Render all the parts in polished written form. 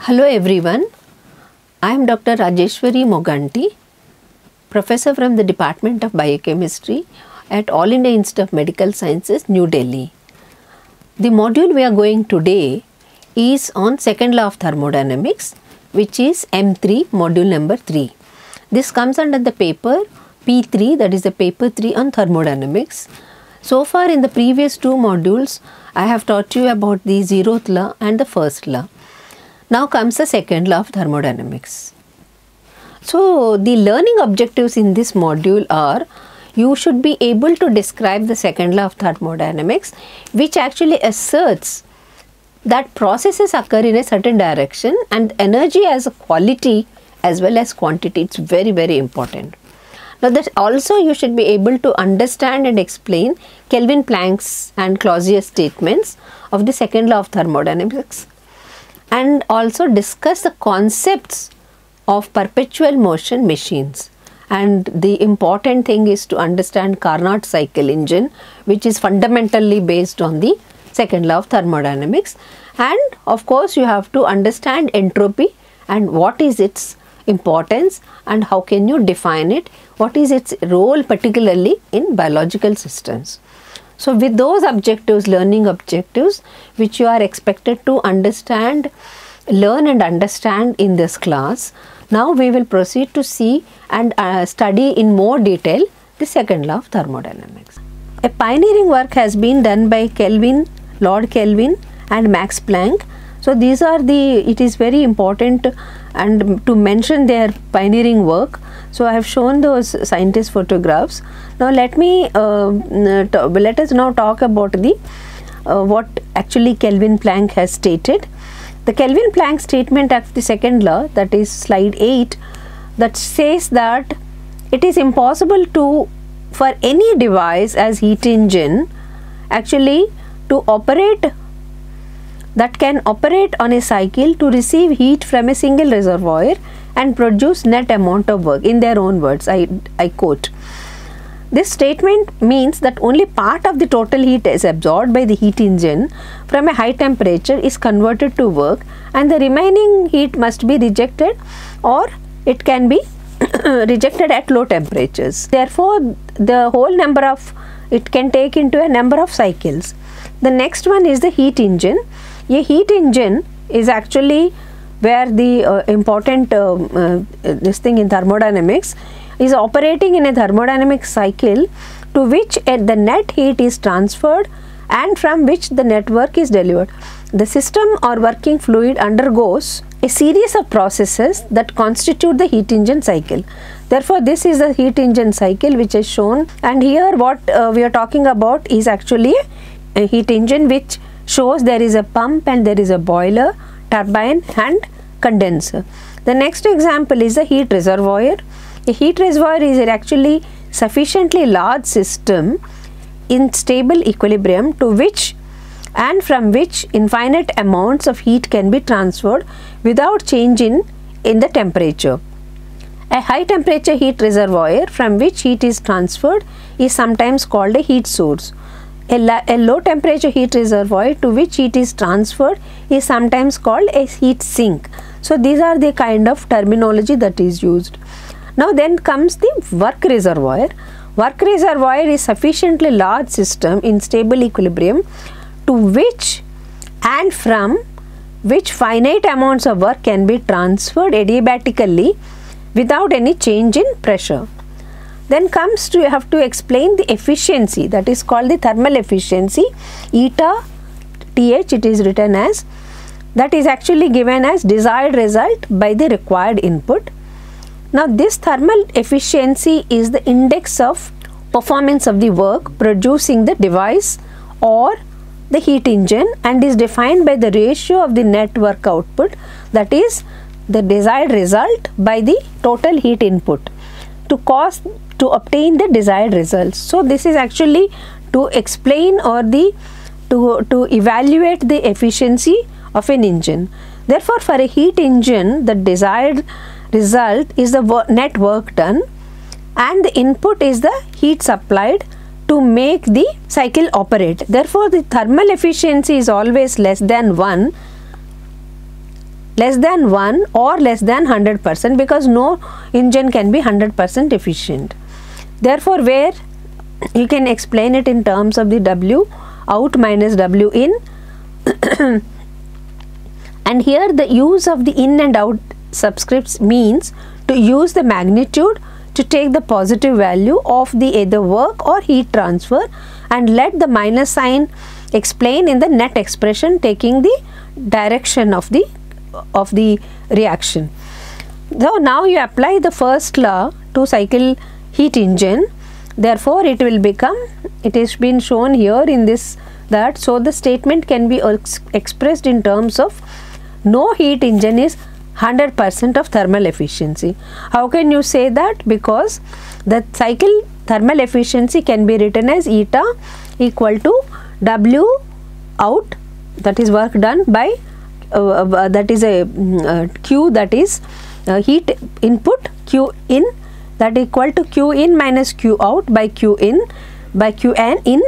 Hello everyone, I am Dr. Rajeshwari Moganty, Professor from the Department of Biochemistry at All India Institute of Medical Sciences, New Delhi. The module we are going today is on second law of thermodynamics, which is M3, module number 3. This comes under the paper P3, that is the paper 3 on thermodynamics. So far in the previous two modules, I have taught you about the zeroth law and the first law. Now comes the second law of thermodynamics. So the learning objectives in this module are, you should be able to describe the second law of thermodynamics, which actually asserts that processes occur in a certain direction and energy as a quality as well as quantity. It's very, very important. Now that also you should be able to understand and explain Kelvin Planck's and Clausius statements of the second law of thermodynamics, and also discuss the concepts of perpetual motion machines. And the important thing is to understand Carnot cycle engine, which is fundamentally based on the second law of thermodynamics. And of course you have to understand entropy and what is its importance and how can you define it, what is its role particularly in biological systems. So with those objectives, learning objectives, which you are expected to understand, learn and understand in this class, now we will proceed to see and study in more detail the second law of thermodynamics. A pioneering work has been done by Kelvin, Lord Kelvin and Max Planck. So these are it is very important and to mention their pioneering work. So I have shown those scientist photographs. Now let us now talk about what actually Kelvin Planck has stated. The Kelvin Planck statement of the second law, that is slide 8, that says that it is impossible for any device as heat engine actually to operate, that can operate on a cycle to receive heat from a single reservoir and produce net amount of work. In their own words, I quote. This statement means that only part of the total heat is absorbed by the heat engine from a high temperature is converted to work, and the remaining heat must be rejected, or it can be rejected at low temperatures. Therefore, the whole number of, it can take into a number of cycles. The next one is the heat engine. A heat engine is actually where the important this thing in thermodynamics is operating in a thermodynamic cycle to which the net heat is transferred and from which the net work is delivered. The system or working fluid undergoes a series of processes that constitute the heat engine cycle. Therefore, this is the heat engine cycle which is shown, and here what we are talking about is actually a heat engine which shows there is a pump and there is a boiler, turbine and condenser. The next example is a heat reservoir. A heat reservoir is actually sufficiently large system in stable equilibrium to which and from which infinite amounts of heat can be transferred without change in the temperature. A high temperature heat reservoir from which heat is transferred is sometimes called a heat source. A low temperature heat reservoir to which heat is transferred is sometimes called a heat sink. So these are the kind of terminology that is used. Now then comes the work reservoir. Work reservoir is sufficiently large system in stable equilibrium to which and from which finite amounts of work can be transferred adiabatically without any change in pressure. Then comes to, you have to explain the efficiency, that is called the thermal efficiency, eta Th it is written as, that is actually given as desired result by the required input. Now this thermal efficiency is the index of performance of the work producing the device or the heat engine and is defined by the ratio of the net work output, that is the desired result by the total heat input to obtain the desired results. So this is actually to explain or to evaluate the efficiency of an engine. Therefore, for a heat engine, the desired result is the net work done and the input is the heat supplied to make the cycle operate. Therefore, the thermal efficiency is always less than 1 less than 1 or less than 100%, because no engine can be 100% efficient. Therefore, where you can explain it in terms of the W out minus W in and here the use of the in and out subscripts means to use the magnitude to take the positive value of the either work or heat transfer, and let the minus sign explain in the net expression taking the direction of the reaction. So now you apply the first law to cycle heat engine. Therefore, it will become, it has been shown here in this, that so the statement can be expressed in terms of no heat engine is 100% of thermal efficiency. How can you say that? Because the cycle thermal efficiency can be written as eta equal to W out, that is work done by that is a Q, that is heat input, Q in, that equal to Q in minus Q out by Q in by Qn in,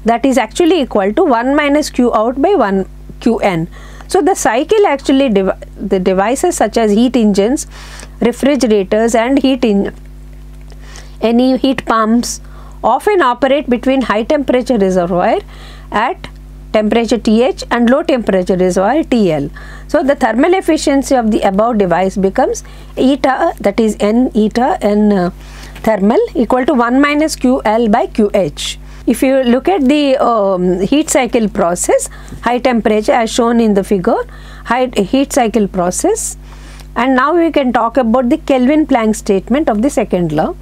that is actually equal to 1 minus Q out by 1 Qn. So the cycle actually the devices such as heat engines, refrigerators and any heat pumps often operate between high temperature reservoir at temperature TH and low temperature reservoir TL. So the thermal efficiency of the above device becomes eta, that is N eta N thermal equal to 1 minus QL by QH. If you look at the heat cycle process, high temperature as shown in the figure, high heat cycle process, and now we can talk about the Kelvin-Planck statement of the second law.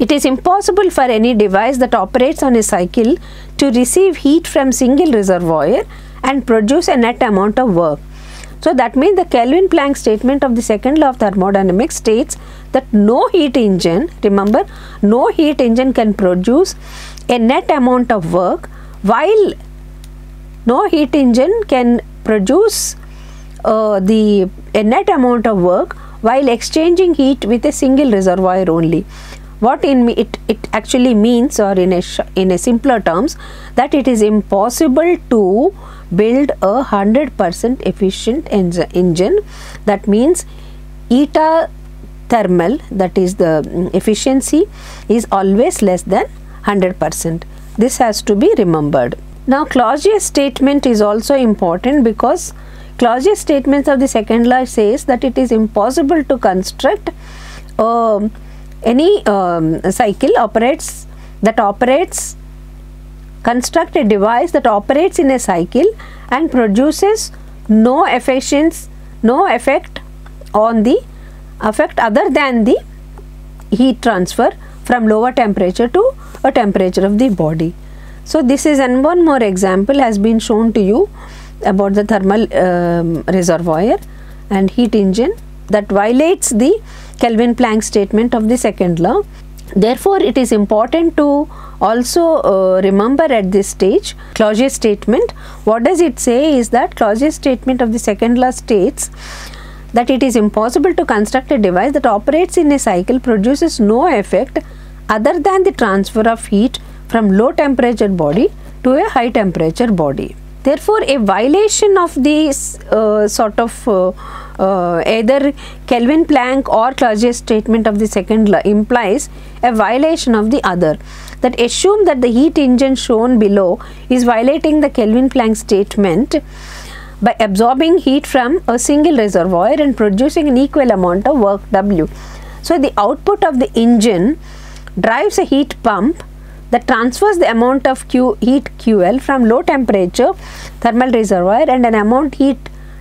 It is impossible for any device that operates on a cycle to receive heat from single reservoir and produce a net amount of work. So that means the Kelvin-Planck statement of the second law of thermodynamics states that no heat engine, remember, no heat engine can produce a net amount of work, while no heat engine can produce a net amount of work while exchanging heat with a single reservoir only. What it actually means, or in a simpler terms, that it is impossible to build a 100% efficient engine. That means eta thermal, that is the efficiency, is always less than 100%. This has to be remembered. Now Clausius statement is also important, because Clausius statements of the second law says that it is impossible to construct any cycle construct a device that operates in a cycle and produces no effect on the other than the heat transfer from lower temperature to a temperature of the body. So this is, and one more example has been shown to you about the thermal reservoir and heat engine that violates the Kelvin-Planck statement of the second law. Therefore, it is important to also remember at this stage Clausius statement. What does it say is that Clausius statement of the second law states that it is impossible to construct a device that operates in a cycle, produces no effect other than the transfer of heat from low temperature body to a high temperature body. Therefore, a violation of this either Kelvin-Planck or Clausius statement of the second law implies a violation of the other. That assume that the heat engine shown below is violating the Kelvin-Planck statement by absorbing heat from a single reservoir and producing an equal amount of work W. So the output of the engine drives a heat pump that transfers the amount of heat QL from low temperature thermal reservoir and an amount heat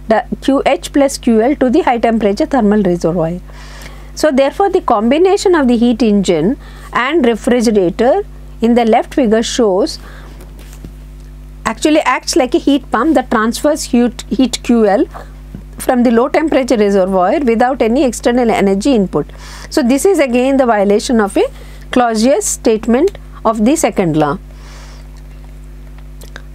QH plus QL to the high temperature thermal reservoir. So therefore, the combination of the heat engine and refrigerator in the left figure shows actually acts like a heat pump that transfers heat QL from the low temperature reservoir without any external energy input. So this is again the violation of a Clausius statement of the second law.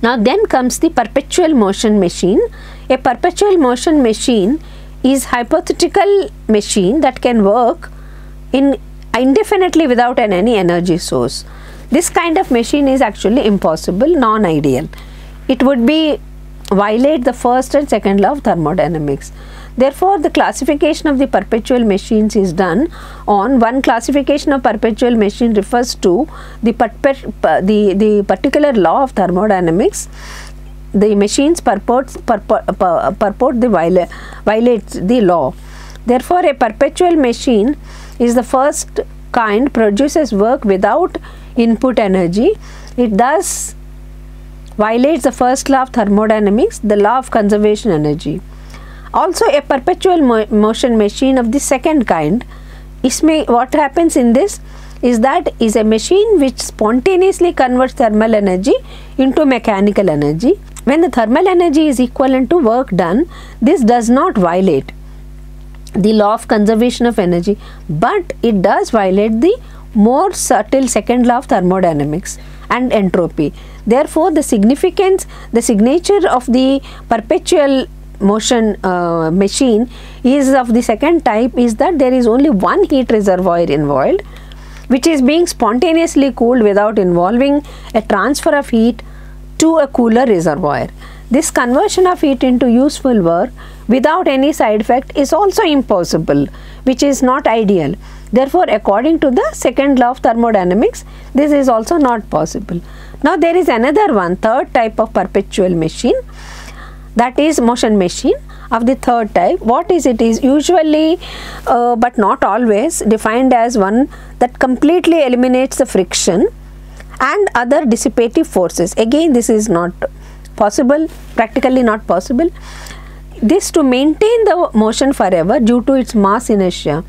Now then comes the perpetual motion machine. A perpetual motion machine is hypothetical machine that can work indefinitely without any energy source. This kind of machine is actually impossible, non-ideal. It would be violate the first and second law of thermodynamics. Therefore, the classification of the perpetual machines is done on one classification of perpetual machine refers to the particular law of thermodynamics. The machines violates the law. Therefore, a perpetual machine is the first kind produces work without input energy. It thus violates the first law of thermodynamics, the law of conservation energy. Also, a perpetual motion machine of the second kind, what happens in this is that is a machine which spontaneously converts thermal energy into mechanical energy. When the thermal energy is equivalent to work done, this does not violate the law of conservation of energy, but it does violate the more subtle second law of thermodynamics and entropy. Therefore, the signature of the perpetual motion machine is of the second type is that there is only one heat reservoir involved, which is being spontaneously cooled without involving a transfer of heat to a cooler reservoir. This conversion of heat into useful work without any side effect is also impossible, which is not ideal. Therefore, according to the second law of thermodynamics, this is also not possible. Now, there is another one, third type of perpetual machine, that is motion machine of the third type. What is it? Is usually but not always defined as one that completely eliminates the friction and other dissipative forces. Again, this is not possible, practically not possible. This to maintain the motion forever due to its mass inertia.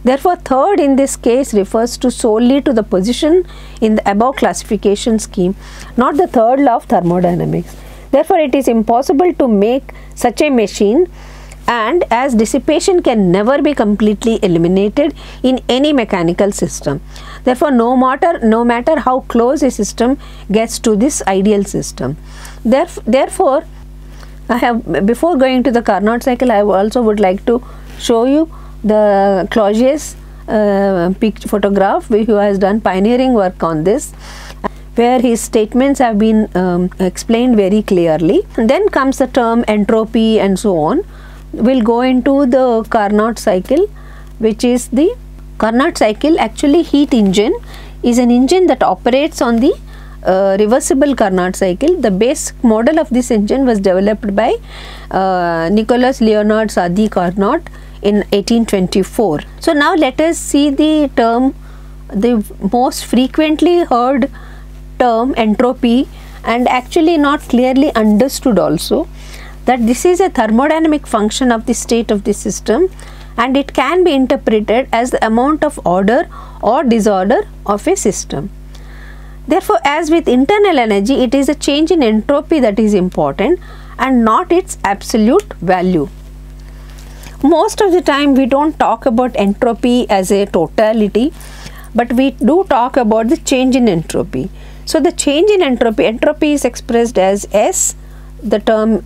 Therefore, third in this case refers to solely to the position in the above classification scheme, not the third law of thermodynamics. Therefore, it is impossible to make such a machine, and as dissipation can never be completely eliminated in any mechanical system. Therefore, no matter how close a system gets to this ideal system. Therefore, before going to the Carnot cycle, I also would like to show you the Clozius photograph, who has done pioneering work on this, where his statements have been explained very clearly. And then comes the term entropy and so on. We'll go into the Carnot cycle, which is the Carnot cycle. Actually, heat engine is an engine that operates on the reversible Carnot cycle. The base model of this engine was developed by Nicholas Leonard Sadi Carnot in 1824. So now let us see the term, the most frequently heard term, entropy, and actually not clearly understood also, that this is a thermodynamic function of the state of the system, and it can be interpreted as the amount of order or disorder of a system. Therefore, as with internal energy, it is a change in entropy that is important and not its absolute value. Most of the time we don't talk about entropy as a totality, but we do talk about the change in entropy. So, the change in entropy is expressed as S, the term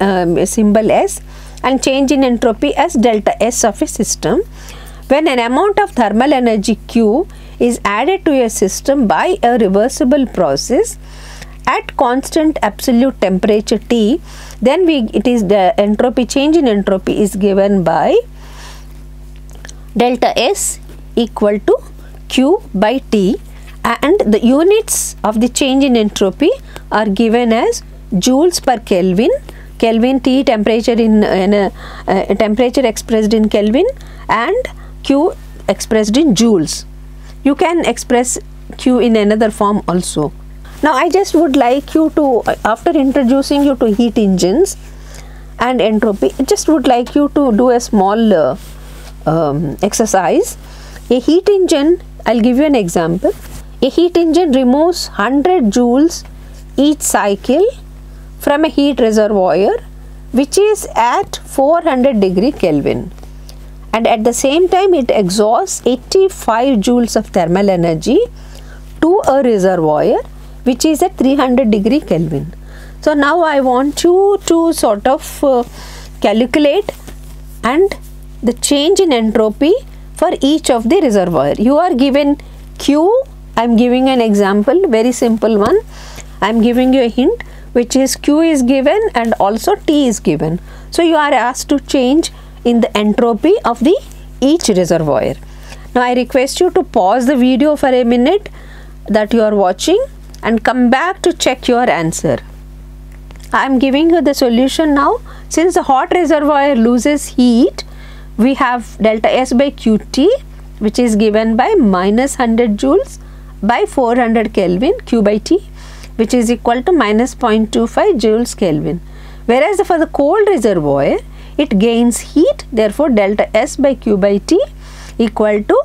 symbol S, and change in entropy as delta S of a system. When an amount of thermal energy Q is added to a system by a reversible process at constant absolute temperature T, then it is the entropy, change in entropy is given by delta S equal to Q by T, and the units of the change in entropy are given as joules per Kelvin, Kelvin T temperature in temperature expressed in Kelvin, and Q expressed in joules. You can express Q in another form also. Now, I just would like you to, after introducing you to heat engines and entropy, I just would like you to do a small exercise. A heat engine, I'll give you an example. A heat engine removes 100 joules each cycle from a heat reservoir which is at 400 degree Kelvin, and at the same time it exhausts 85 joules of thermal energy to a reservoir which is at 300 degree Kelvin. So now I want you to sort of calculate and the change in entropy for each of the reservoir. You are given Q, I am giving an example, very simple one. I am giving you a hint, which is Q is given and also T is given. So you are asked to change in the entropy of the each reservoir. Now I request you to pause the video for a minute that you are watching and come back to check your answer. I am giving you the solution now. Since the hot reservoir loses heat, we have delta S by Qt, which is given by minus 100 joules by 400 Kelvin Q by T, which is equal to minus 0.25 joules Kelvin. Whereas for the cold reservoir, it gains heat, therefore delta S by Q by T equal to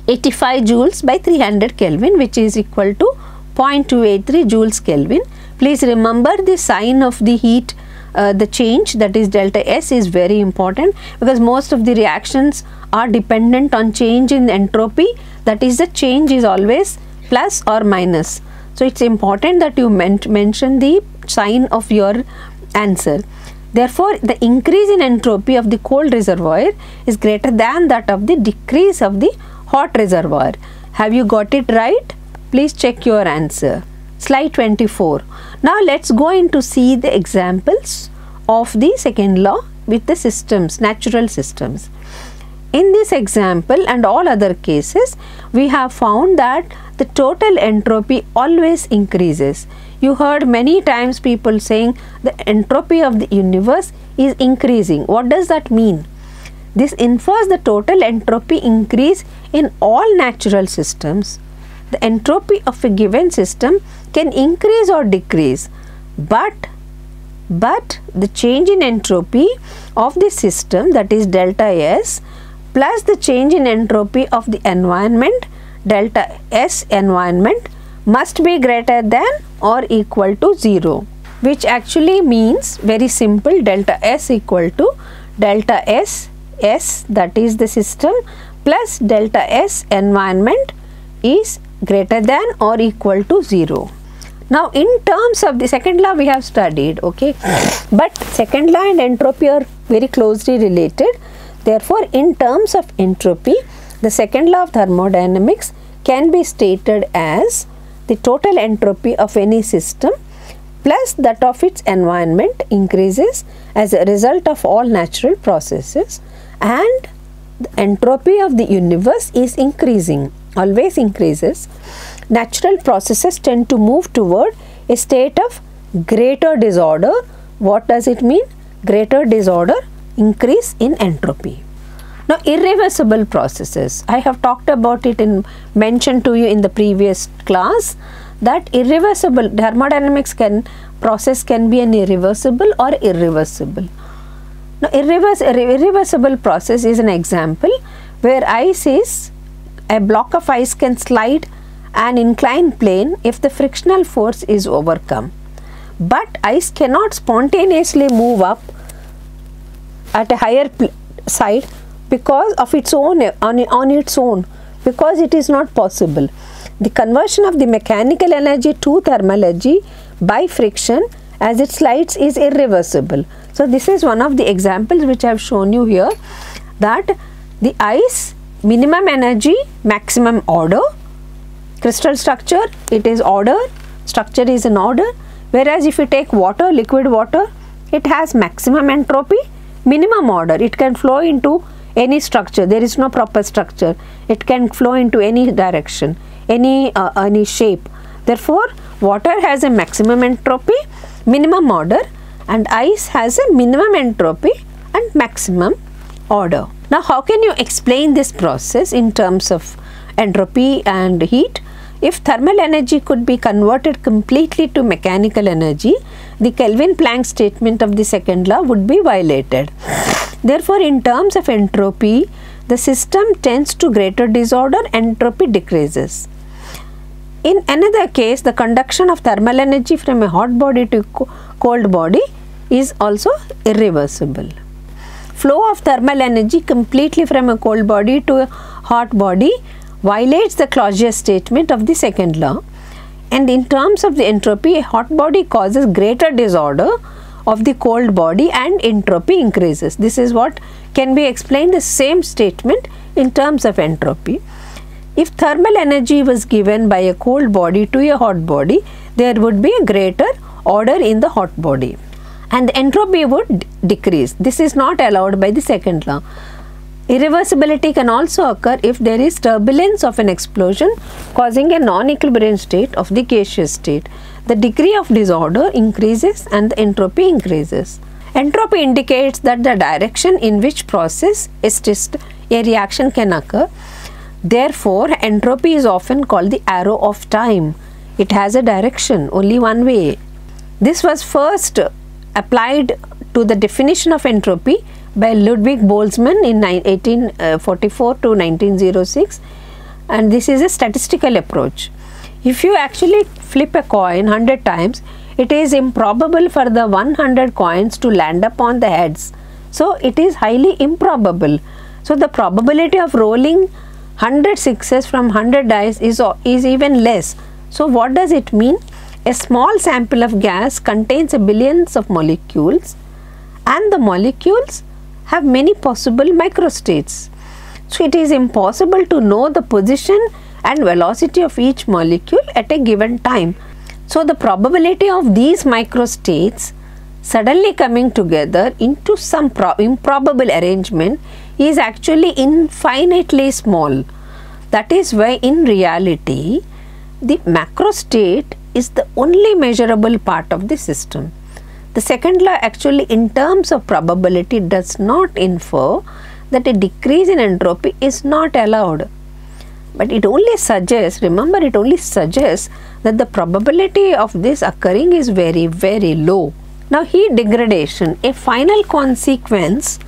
85 joules by 300 Kelvin, which is equal to 0.283 joules Kelvin. Please remember the sign of the heat, the change, that is delta S, is very important, because most of the reactions are dependent on change in entropy, that is the change is always plus or minus. So it's important that you mention the sign of your answer. Therefore, the increase in entropy of the cold reservoir is greater than that of the decrease of the hot reservoir. Have you got it right? Please check your answer. Slide 24. Now let's go into see the examples of the second law with the systems, natural systems. In this example and all other cases, we have found that the total entropy always increases. You heard many times people saying the entropy of the universe is increasing. What does that mean? This infers the total entropy increase in all natural systems. The entropy of a given system can increase or decrease, but the change in entropy of the system, that is delta S, plus the change in entropy of the environment, delta S environment, must be greater than or equal to 0, which actually means very simple, delta S equal to delta S, that is the system, plus delta S environment is greater than or equal to 0. Now in terms of the second law we have studied, okay, but second law and entropy are very closely related. Therefore, in terms of entropy, the second law of thermodynamics can be stated as the total entropy of any system plus that of its environment increases as a result of all natural processes, and the entropy of the universe is increasing, always increases. Natural processes tend to move toward a state of greater disorder. What does it mean? Greater disorder, increase in entropy. Now irreversible processes, I have talked about it in mentioned to you in the previous class, that irreversible thermodynamics process can be an irreversible or irreversible. Now irreversible process is an example where a block of ice can slide an inclined plane if the frictional force is overcome, but ice cannot spontaneously move up at a higher side because of its own on its own, because it is not possible. The conversion of the mechanical energy to thermal energy by friction as it slides is irreversible. So this is one of the examples which I have shown you here, that the ice minimum energy, maximum order, crystal structure, it is order, structure is an order, whereas if you take water, liquid water, it has maximum entropy, minimum order, it can flow into any structure, there is no proper structure, it can flow into any direction, any shape. Therefore, water has a maximum entropy, minimum order, and ice has a minimum entropy and maximum order. Now, how can you explain this process in terms of entropy and heat? If thermal energy could be converted completely to mechanical energy, the Kelvin-Planck statement of the second law would be violated. Therefore, in terms of entropy, the system tends to greater disorder, entropy decreases. In another case, the conduction of thermal energy from a hot body to cold body is also irreversible. Flow of thermal energy completely from a cold body to a hot body violates the Clausius statement of the second law, and in terms of the entropy, a hot body causes greater disorder of the cold body and entropy increases. This is what can be explained the same statement in terms of entropy. If thermal energy was given by a cold body to a hot body, there would be a greater order in the hot body. and the entropy would decrease. This is not allowed by the second law. Irreversibility can also occur if there is turbulence of an explosion causing a non-equilibrium state of the gaseous state. The degree of disorder increases and the entropy increases. Entropy indicates that the direction in which process a reaction can occur. Therefore, entropy is often called the arrow of time. It has a direction, only one way. This was first applied to the definition of entropy by Ludwig Boltzmann in 1844 to 1906, and this is a statistical approach. If you actually flip a coin 100 times, it is improbable for the 100 coins to land upon the heads. So it is highly improbable. So the probability of rolling 100 sixes from 100 dice is even less. So what does it mean? A small sample of gas contains billions of molecules, and the molecules have many possible microstates. So it is impossible to know the position and velocity of each molecule at a given time. So the probability of these microstates suddenly coming together into some improbable arrangement is actually infinitely small. That is why in reality the macrostate is the only measurable part of the system. The second law actually in terms of probability does not infer that a decrease in entropy is not allowed, but it only suggests, remember, it only suggests that the probability of this occurring is very, very low. Now heat degradation, a final consequence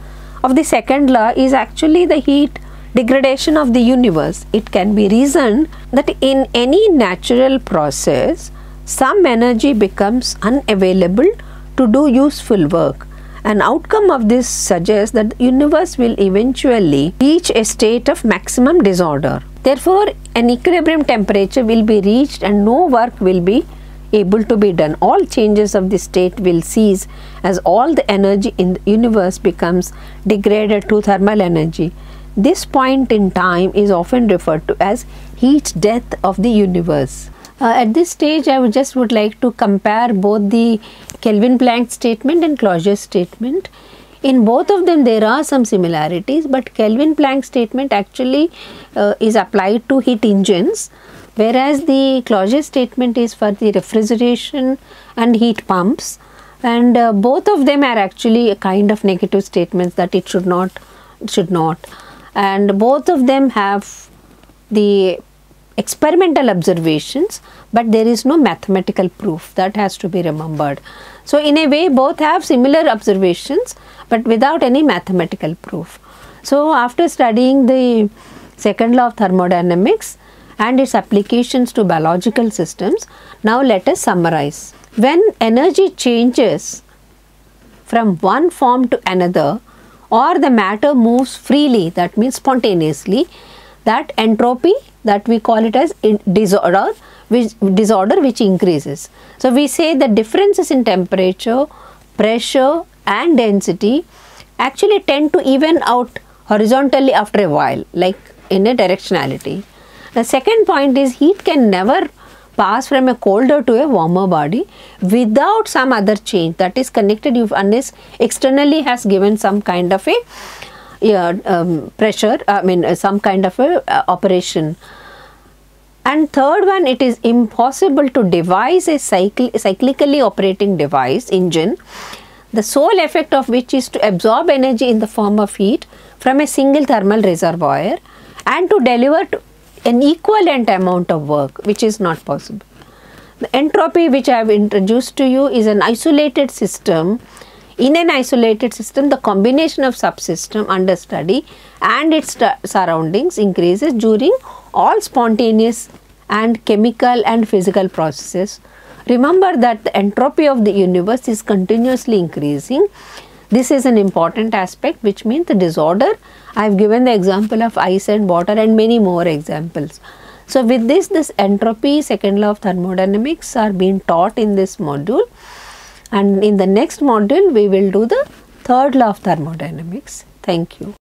of the second law is actually the heat degradation of the universe. It can be reasoned that in any natural process some energy becomes unavailable to do useful work. An outcome of this suggests that the universe will eventually reach a state of maximum disorder. Therefore, an equilibrium temperature will be reached and no work will be able to be done. All changes of the state will cease as all the energy in the universe becomes degraded to thermal energy. This point in time is often referred to as heat death of the universe. At this stage, I would like to compare both the Kelvin-Planck statement and Clausius statement. In both of them, there are some similarities, but Kelvin-Planck statement actually is applied to heat engines, whereas the Clausius statement is for the refrigeration and heat pumps, and both of them are actually a kind of negative statements that it should not, and both of them have the experimental observations, but there is no mathematical proof. That has to be remembered. So in a way, both have similar observations but without any mathematical proof. So after studying the second law of thermodynamics and its applications to biological systems, now let us summarize. When energy changes from one form to another, or the matter moves freely, that means spontaneously, that entropy, that we call it as disorder which increases. So we say the differences in temperature, pressure and density actually tend to even out horizontally after a while, like in a directionality. The second point is heat can never pass from a colder to a warmer body without some other change that is connected unless externally has given some kind of a pressure, some kind of a operation. And third one, it is impossible to devise a cyclically operating device, engine, the sole effect of which is to absorb energy in the form of heat from a single thermal reservoir and to deliver an equivalent amount of work, which is not possible. The entropy which I have introduced to you is an isolated system. In an isolated system, the combination of subsystem under study and its surroundings increases during all spontaneous and chemical and physical processes. Remember that the entropy of the universe is continuously increasing. This is an important aspect, which means the disorder. I have given the example of ice and water and many more examples. So with this entropy, second law of thermodynamics are being taught in this module, and in the next module we will do the third law of thermodynamics. Thank you.